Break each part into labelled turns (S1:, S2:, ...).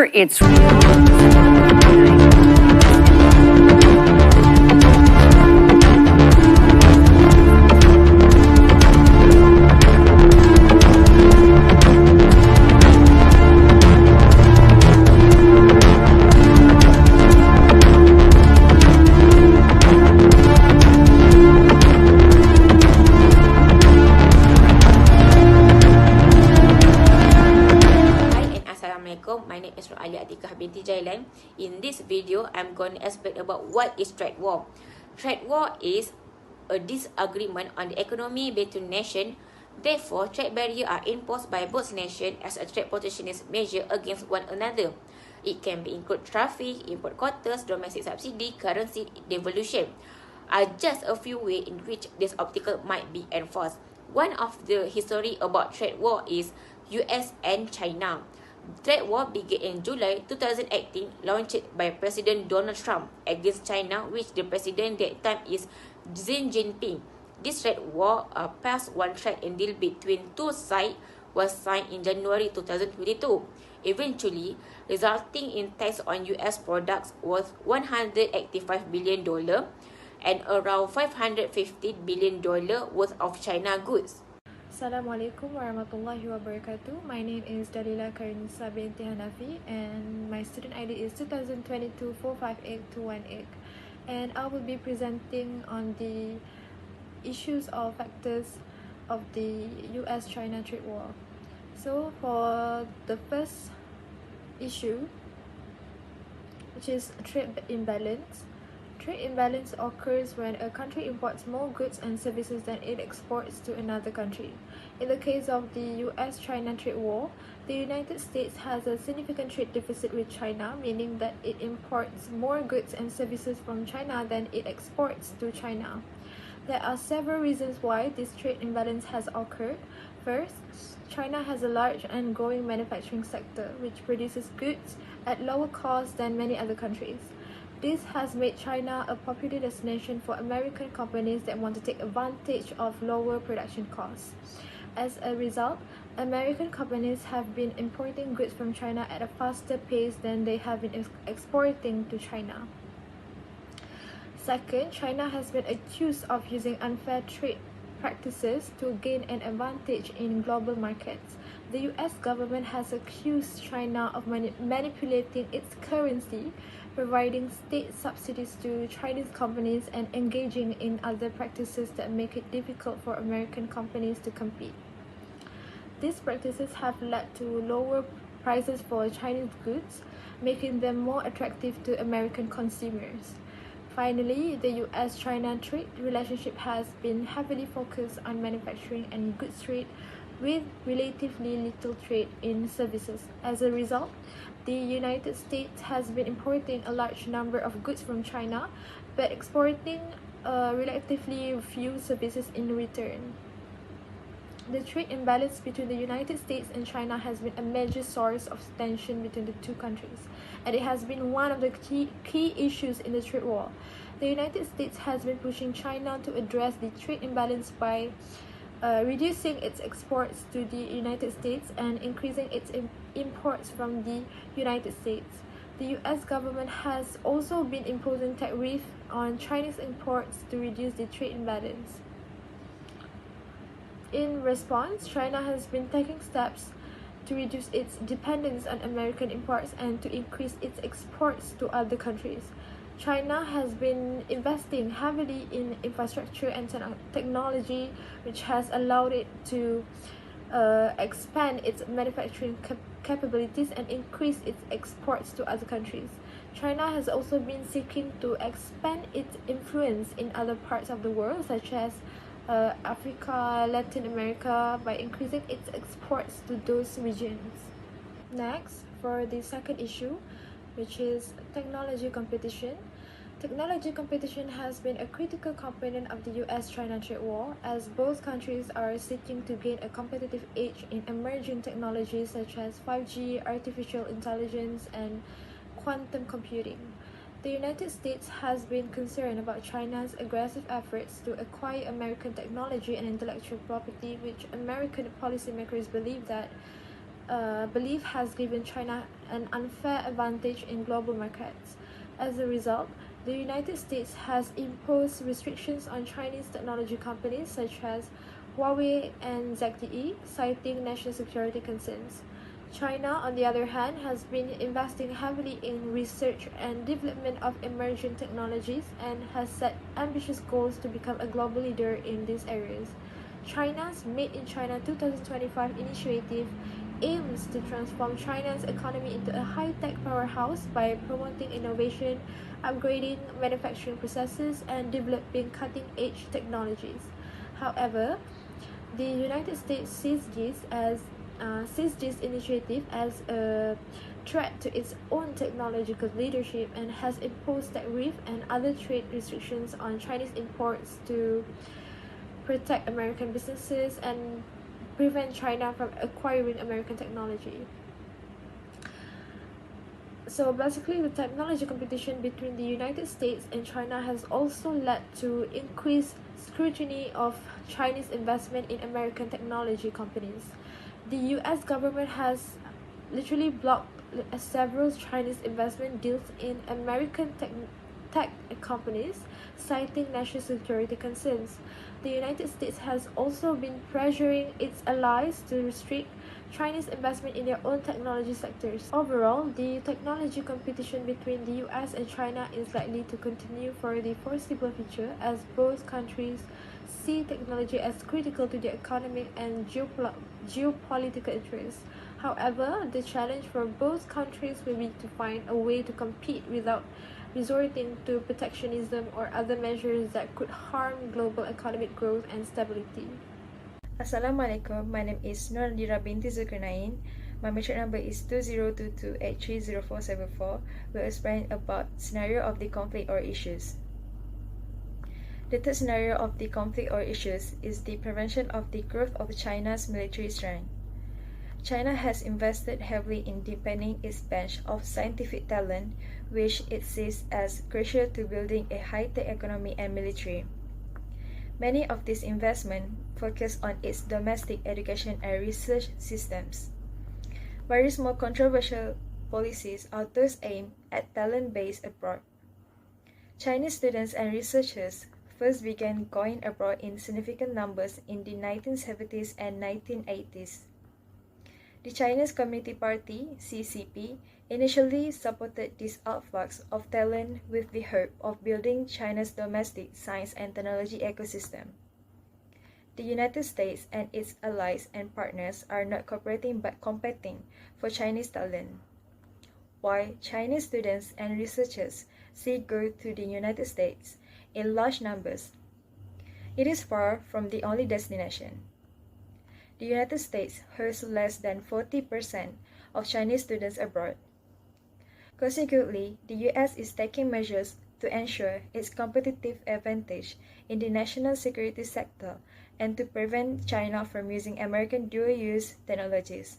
S1: whether it's
S2: My name is ATIKAH binti JAILAN. In this video, I'm going to explain about what is trade war. Trade war is a disagreement on the economy between nations. Therefore, trade barriers are imposed by both nations as a trade protectionist measure against one another. It can include traffic, import quotas, domestic subsidy, currency devaluation are just a few ways in which this obstacle might be enforced. One of the history about trade war is US and China. Trade war began in July 2018, launched by President Donald Trump against China, which the president that time is Xi Jinping. This trade war passed one trade deal between two sides was signed in January 2022, eventually resulting in tax on US products worth $185 billion and around $550 billion worth of China goods.
S3: Assalamualaikum warahmatullahi wabarakatuh. My name is DALILAH KHAIRUNISA binti HANAFI and my student ID is 2022-458-218, and I will be presenting on the issues or factors of the US-China trade war. So for the first issue, which is trade imbalance. Trade imbalance occurs when a country imports more goods and services than it exports to another country. In the case of the US-China trade war, the United States has a significant trade deficit with China, meaning that it imports more goods and services from China than it exports to China. There are several reasons why this trade imbalance has occurred. First, China has a large and growing manufacturing sector, which produces goods at lower cost than many other countries. This has made China a popular destination for American companies that want to take advantage of lower production costs. As a result, American companies have been importing goods from China at a faster pace than they have been exporting to China. Second, China has been accused of using unfair trade practices to gain an advantage in global markets. The US government has accused China of manipulating its currency, providing state subsidies to Chinese companies, and engaging in other practices that make it difficult for American companies to compete. These practices have led to lower prices for Chinese goods, making them more attractive to American consumers. Finally, the US-China trade relationship has been heavily focused on manufacturing and goods trade, with relatively little trade in services. As a result, the United States has been importing a large number of goods from China, but exporting relatively few services in return. The trade imbalance between the United States and China has been a major source of tension between the two countries, and it has been one of the key issues in the trade war. The United States has been pushing China to address the trade imbalance by reducing its exports to the United States and increasing its imports from the United States. The US government has also been imposing tariffs on Chinese imports to reduce the trade imbalance. In response, China has been taking steps to reduce its dependence on American imports and to increase its exports to other countries. China has been investing heavily in infrastructure and technology, which has allowed it to expand its manufacturing capabilities and increase its exports to other countries. China has also been seeking to expand its influence in other parts of the world, such as Africa, Latin America, by increasing its exports to those regions. Next, for the second issue, which is technology competition. Technology competition has been a critical component of the US-China trade war, as both countries are seeking to gain a competitive edge in emerging technologies such as 5G, artificial intelligence, and quantum computing. The United States has been concerned about China's aggressive efforts to acquire American technology and intellectual property, which American policymakers believe that belief has given China an unfair advantage in global markets. As a result, the United States has imposed restrictions on Chinese technology companies such as Huawei and ZTE, citing national security concerns. China, on the other hand, has been investing heavily in research and development of emerging technologies and has set ambitious goals to become a global leader in these areas. China's Made in China 2025 initiative aims to transform China's economy into a high-tech powerhouse by promoting innovation, upgrading manufacturing processes, and developing cutting-edge technologies. However, the United States sees this initiative as a threat to its own technological leadership and has imposed tariff and other trade restrictions on Chinese imports to protect American businesses and prevent China from acquiring American technology. So basically, the technology competition between the United States and China has also led to increased scrutiny of Chinese investment in American technology companies. The US government has literally blocked several Chinese investment deals in American tech companies, citing national security concerns. The United States has also been pressuring its allies to restrict Chinese investment in their own technology sectors. Overall, the technology competition between the US and China is likely to continue for the foreseeable future as both countries see technology as critical to their economic and geopolitical interests. However, the challenge for both countries will be to find a way to compete without resorting to protectionism or other measures that could harm global economic growth and stability.
S1: Assalamualaikum, my name is NADIRA binti ZULKERNAIN. My metric number is 2022H30474. We'll explain about scenario of the conflict or issues. The third scenario of the conflict or issues is the prevention of the growth of China's military strength. China has invested heavily in deepening its bench of scientific talent, which it sees as crucial to building a high-tech economy and military. Many of these investments focus on its domestic education and research systems. Various more controversial policies are thus aimed at talent based abroad. Chinese students and researchers first began going abroad in significant numbers in the 1970s and 1980s. The Chinese Communist Party, CCP, initially supported this influx of talent with the hope of building China's domestic science and technology ecosystem. The United States and its allies and partners are not cooperating but competing for Chinese talent. While Chinese students and researchers seek go to the United States in large numbers, it is far from the only destination. The United States hosts less than 40% of Chinese students abroad. Consequently, the US is taking measures to ensure its competitive advantage in the national security sector and to prevent China from using American dual-use technologies.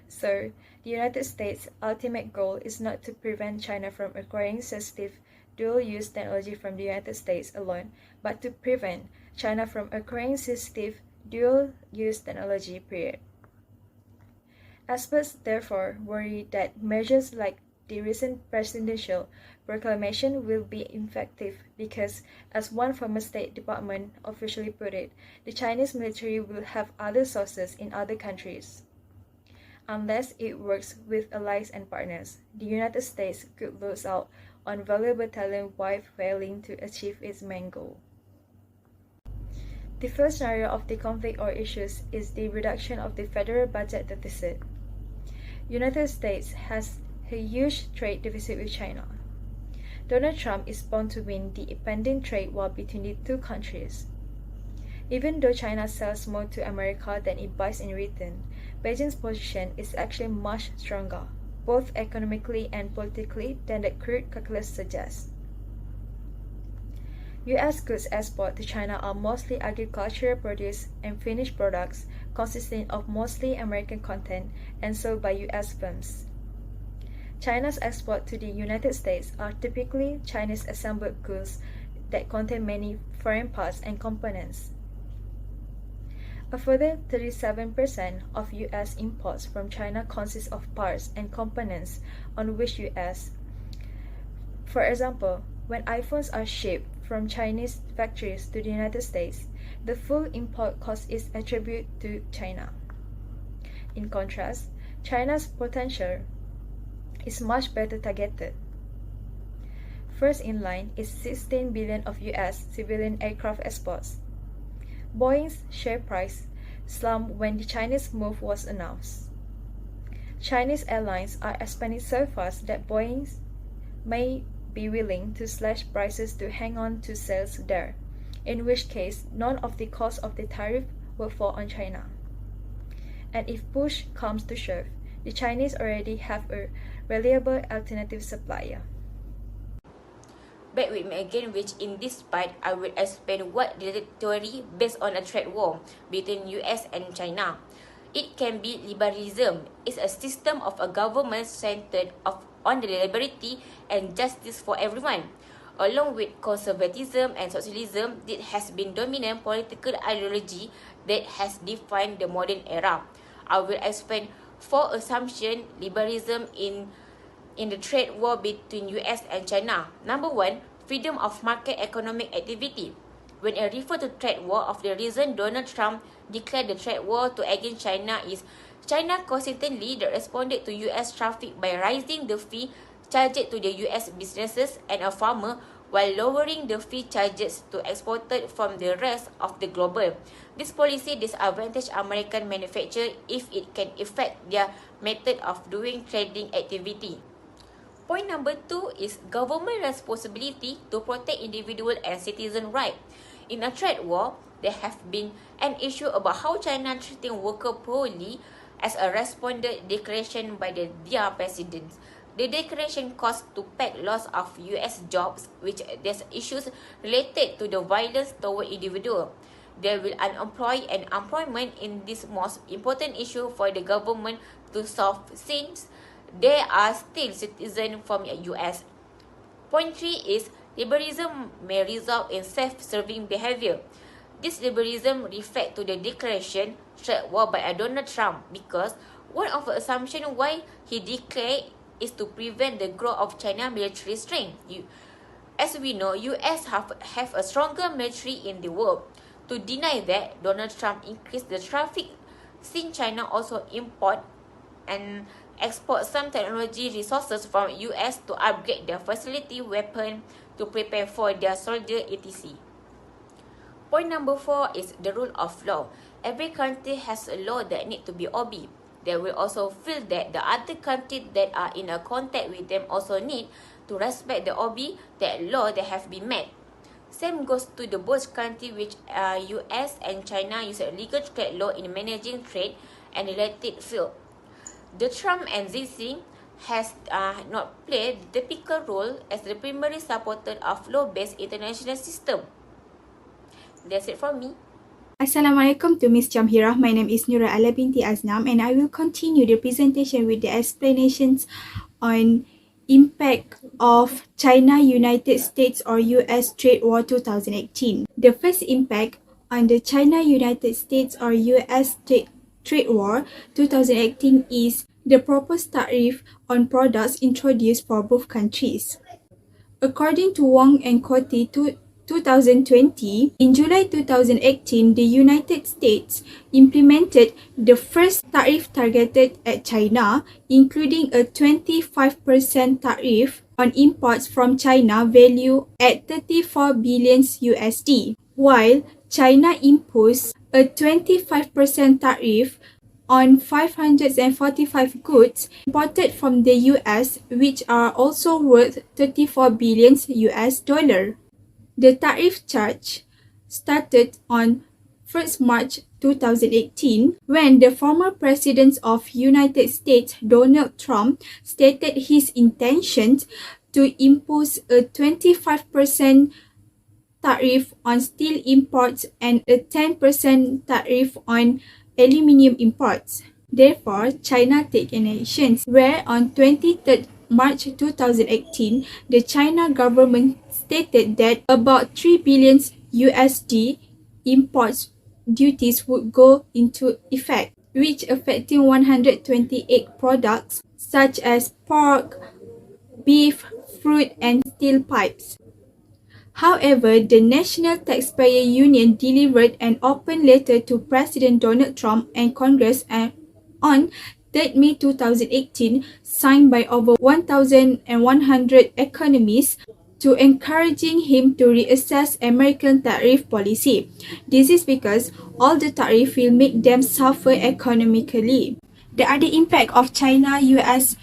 S1: So, the United States' ultimate goal is not to prevent China from acquiring sensitive dual-use technology from the United States alone, but to prevent China from acquiring sensitive dual-use technology, period. Experts therefore worry that measures like the recent presidential proclamation will be ineffective because, as one former State Department officially put it, the Chinese military will have other sources in other countries. Unless it works with allies and partners, the United States could lose out on valuable talent while failing to achieve its main goal. The first scenario of the conflict or issues is the reduction of the federal budget deficit. United States has a huge trade deficit with China. Donald Trump is bound to win the pending trade war between the two countries. Even though China sells more to America than it buys in return, Beijing's position is actually much stronger, both economically and politically, than the crude calculus suggests. U.S. goods export to China are mostly agricultural produce and finished products consisting of mostly American content and sold by U.S. firms. China's export to the United States are typically Chinese assembled goods that contain many foreign parts and components. A further 37% of US imports from China consist of parts and components on which US. For example, when iPhones are shipped from Chinese factories to the United States, the full import cost is attributed to China. In contrast, China's potential is much better targeted. First in line is 16 billion of US civilian aircraft exports. Boeing's share price slumped when the Chinese move was announced. Chinese airlines are expanding so fast that Boeing may be willing to slash prices to hang on to sales there, in which case none of the cost of the tariff will fall on China. And if push comes to shove, the Chinese already have a reliable alternative supplier.
S2: Back with me again, which in this part, I will explain what the theory based on a trade war between US and China. It can be liberalism. It's a system of a government centered on the liberty and justice for everyone. Along with conservatism and socialism, it has been dominant political ideology that has defined the modern era. I will explain 4 assumptions liberalism in the trade war between US and China. Number 1, freedom of market economic activity. When I refer to trade war, of the reason Donald Trump declared the trade war against China is China consistently responded to US traffic by raising the fee charged to the US businesses and a farmer while lowering the fee charges to exported from the rest of the global. This policy disadvantages American manufacturers if it can affect their method of doing trading activity. Point number 2 is government responsibility to protect individual and citizen rights. In a trade war, there have been an issue about how China treating workers poorly as a responded declaration by their president. The declaration caused to pack loss of US jobs, which there's issues related to the violence toward individuals. There will unemployment and employment in this most important issue for the government to solve since they are still citizens from the US. Point 3 is liberalism may result in self-serving behavior. This liberalism refers to the declaration trade war by Donald Trump because one of the assumptions why he declared is to prevent the growth of China's military strength. As we know, US have a stronger military in the world. To deny that, Donald Trump increased the traffic since China also import and export some technology resources from US to upgrade their facility weapon to prepare for their soldier etc. Point number 4 is the rule of law. Every country has a law that need to be obeyed. They will also feel that the other countries that are in a contact with them also need to respect the obey that law that have been met. Same goes to the both countries which US and China use a legal trade law in managing trade and related field. The Trump and Xi has not played the typical role as the primary supporter of law-based international system. That's it from me.
S4: Assalamualaikum to Ms. Syahirah. My name is NURALIAH binti AZNAM and I will continue the presentation with the explanations on impact of China-United States or US Trade War 2018. The first impact on the China-United States or US Trade War 2018 is the proposed tariff on products introduced for both countries. According to Wong and Coty 2020, in July 2018, the United States implemented the first tariff targeted at China, including a 25% tariff on imports from China valued at 34 billion USD, while China imposed a 25% tariff on 545 goods imported from the US, which are also worth 34 billion US dollar. The tariff charge started on 1st March 2018 when the former President of United States, Donald Trump, stated his intention to impose a 25% tariff on steel imports and a 10% tariff on aluminium imports. Therefore, China took actions where on 23rd March 2018, the China government stated that about 3 billion USD imports duties would go into effect, which affecting 128 products such as pork, beef, fruit and steel pipes. However, the National Taxpayer Union delivered an open letter to President Donald Trump and Congress on 3rd May 2018, signed by over 1,100 economists to encouraging him to reassess American tariff policy. This is because all the tariff will make them suffer economically. The other impact of China-US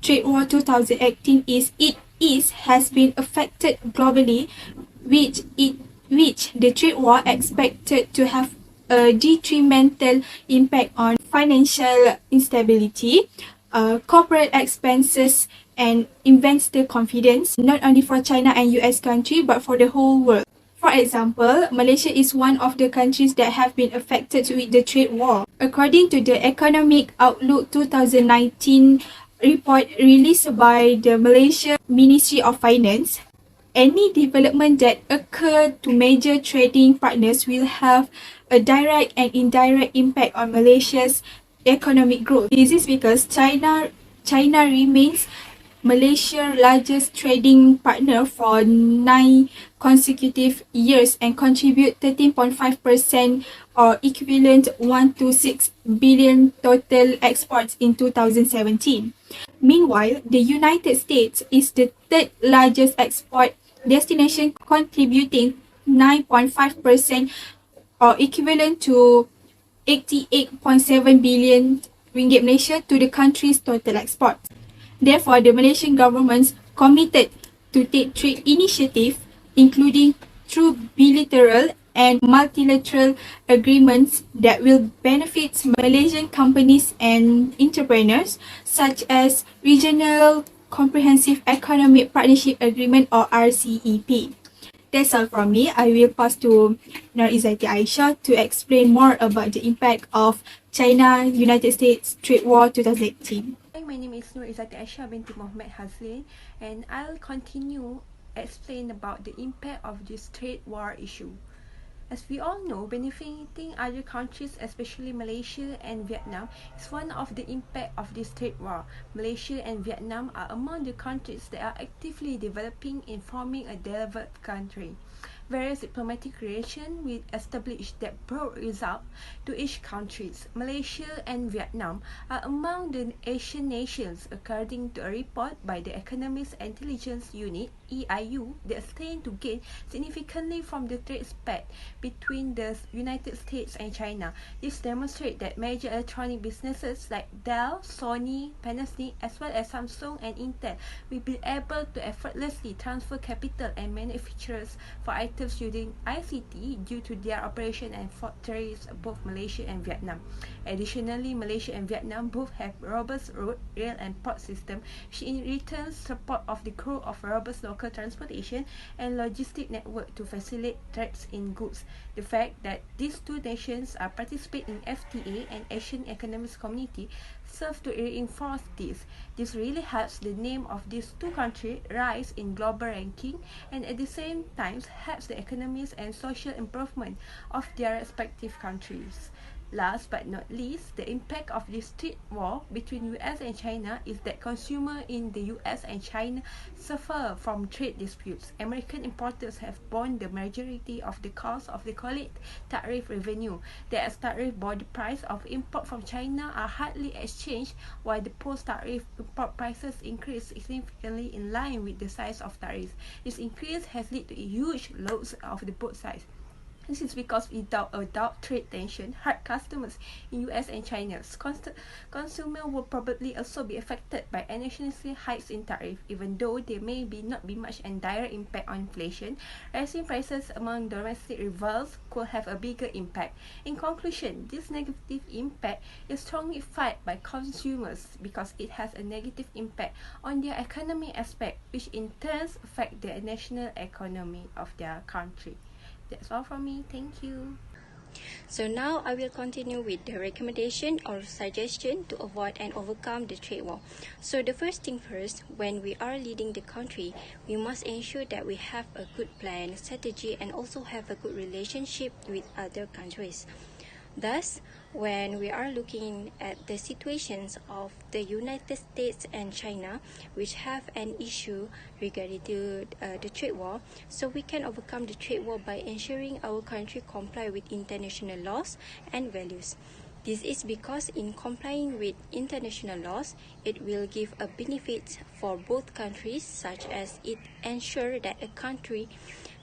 S4: trade war 2018 has been affected globally, which the trade war expected to have a detrimental impact on financial instability, corporate expenses and investor confidence, not only for China and US country but for the whole world. For example, Malaysia is one of the countries that have been affected with the trade war. According to the Economic Outlook 2019 report released by the Malaysia Ministry of Finance, any development that occur to major trading partners will have a direct and indirect impact on Malaysia's economic growth. This is because China remains Malaysia's largest trading partner for 9 consecutive years and contribute 13.5% or equivalent 126 billion total exports in 2017. Meanwhile, the United States is the third largest export destination, contributing 9.5% or equivalent to 88.7 billion ringgit Malaysia to the country's total exports. Therefore, the Malaysian government committed to take trade initiatives, including through bilateral and multilateral agreements that will benefit Malaysian companies and entrepreneurs, such as Regional Comprehensive Economic Partnership Agreement or RCEP. That's all from me. I will pass to IZZATI Aisha to explain more about the impact of China-United States trade war 2018.
S5: Hi, my name is IZZATI Aisha binti MOHMED HAZLEN, and I'll continue explain about the impact of this trade war issue. As we all know, benefiting other countries, especially Malaysia and Vietnam, is one of the impact of this trade war. Malaysia and Vietnam are among the countries that are actively developing in forming a developed country. Various diplomatic relations will establish that brought result to each countries. Malaysia and Vietnam are among the Asian nations, according to a report by the Economist Intelligence Unit (EIU) that stand to gain significantly from the trade spat between the United States and China. This demonstrates that major electronic businesses like Dell, Sony, Panasonic, as well as Samsung and Intel will be able to effortlessly transfer capital and manufacturers for items using ICT due to their operation and factories both Malaysia and Vietnam. Additionally, Malaysia and Vietnam both have robust road, rail and port system, which in return support of the growth of robust local transportation and logistic network to facilitate trades in goods. The fact that these two nations are participate in FTA and Asian Economic Community serve to reinforce this. This really helps the name of these two countries rise in global ranking and at the same time helps the economies and social improvement of their respective countries. Last but not least, the impact of this trade war between US and China is that consumers in the US and China suffer from trade disputes. American importers have borne the majority of the cost of the collect tariff revenue. The ex-tariff body price of import from China are hardly exchanged, while the post-tariff import prices increase significantly in line with the size of tariffs. This increase has led to huge loss of the both sides. This is because without trade tension, hard customers in US and China's consumer will probably also be affected by unnecessary hikes in tariff, even though there may not be much and direct impact on inflation. Rising prices among domestic rivals could have a bigger impact. In conclusion, this negative impact is strongly felt by consumers because it has a negative impact on their economic aspect, which in turn affect the national economy of their country. That's all from me. Thank you.
S6: So now I will continue with the recommendation or suggestion to avoid and overcome the trade war. So the first thing first, when we are leading the country, we must ensure that we have a good plan, strategy and also have a good relationship with other countries. Thus, when we are looking at the situations of the United States and China, which have an issue regarding to the trade war, so we can overcome the trade war by ensuring our country comply with international laws and values. This is because in complying with international laws, it will give a benefit for both countries, such as it ensures that a country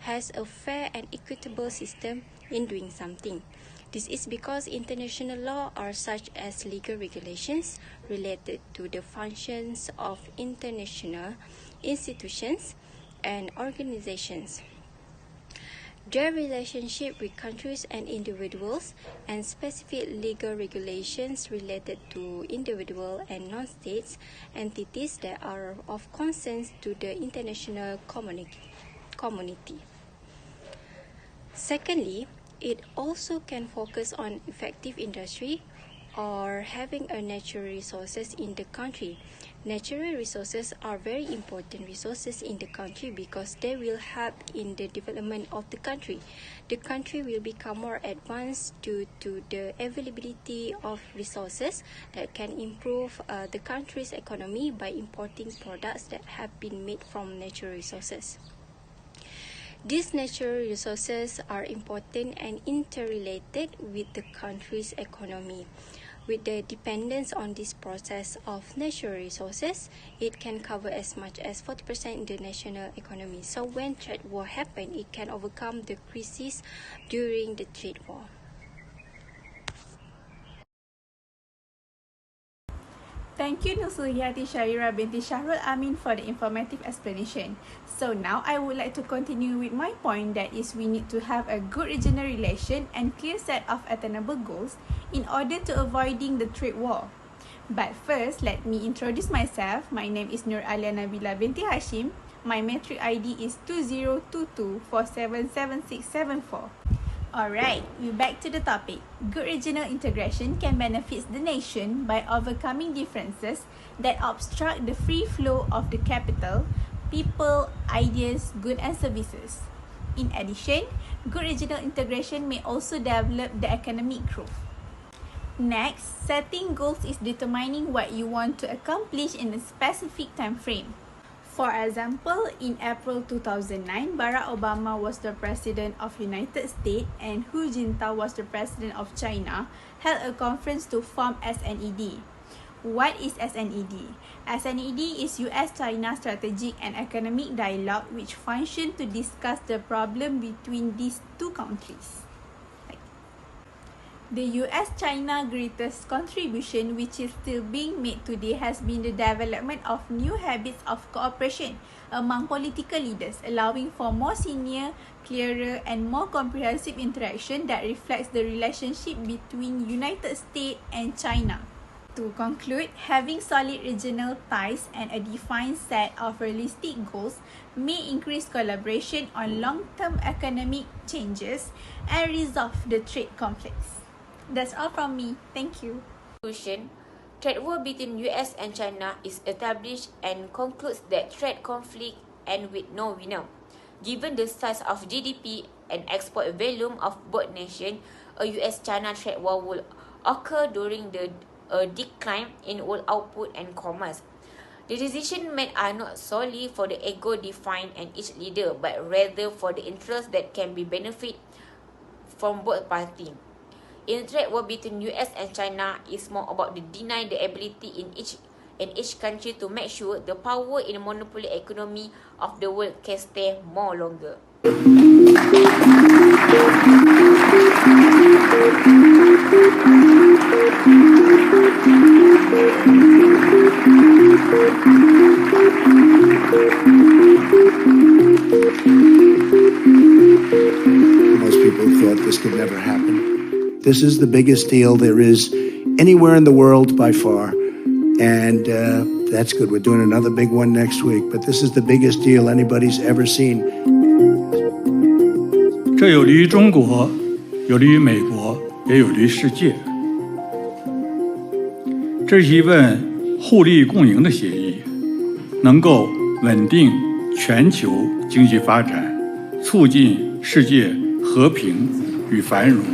S6: has a fair and equitable system in doing something. This is because international law are such as legal regulations related to the functions of international institutions and organizations, their relationship with countries and individuals, and specific legal regulations related to individual and non-states entities that are of concern to the international community. Secondly, it also can focus on effective industry or having a natural resources in the country. Natural resources are very important resources in the country because they will help in the development of the country. The country will become more advanced due to the availability of resources that can improve the country's economy by importing products that have been made from natural resources. These natural resources are important and interrelated with the country's economy. With the dependence on this process of natural resources, it can cover as much as 40% in the national economy. So when trade war happens, it can overcome the crisis during the trade war.
S4: Thank you NURSULHIATI Syahirah binti SHAHRUL AMIN for the informative explanation. So now I would like to continue with my point, that is we need to have a good regional relation and clear set of attainable goals in order to avoiding the trade war. But first, let me introduce myself. My name is NORALIAH NABILA binti HASHIM. My metric ID is 2022477674. Alright, we're back to the topic. Good regional integration can benefit the nation by overcoming differences that obstruct the free flow of the capital, people, ideas, goods and services. In addition, good regional integration may also develop the economic growth. Next, setting goals is determining what you want to accomplish in a specific time frame. For example, in April 2009, Barack Obama was the President of United States and Hu Jintao was the President of China, held a conference to form SNED. What is SNED? SNED is US-China Strategic and Economic Dialogue, which functions to discuss the problem between these two countries. The US-China greatest contribution, which is still being made today, has been the development of new habits of cooperation among political leaders, allowing for more senior, clearer and more comprehensive interaction that reflects the relationship between United States and China. To conclude, having solid regional ties and a defined set of realistic goals may increase collaboration on long-term economic changes and resolve the trade conflicts. That's all from me. Thank you.
S2: Conclusion, trade war between US and China is established and concludes that trade conflict ends with no winner. Given the size of GDP and export volume of both nations, a US-China trade war will occur during the decline in world output and commerce. The decisions made are not solely for the ego defined and each leader, but rather for the interests that can be benefit from both parties. In trade war between US and China is more about the deny the ability in each country to make sure the power in the monopoly economy of the world can stay more longer.
S7: Most people thought this could never happen. This is the biggest deal there is anywhere in the world by far. And that's good. We're doing another big one next week. But this is the biggest deal anybody's ever seen.
S8: 这有利于中国，有利于美国，也有利于世界。这是一份互利共赢的协议，能够稳定全球经济发展，促进世界和平与繁荣。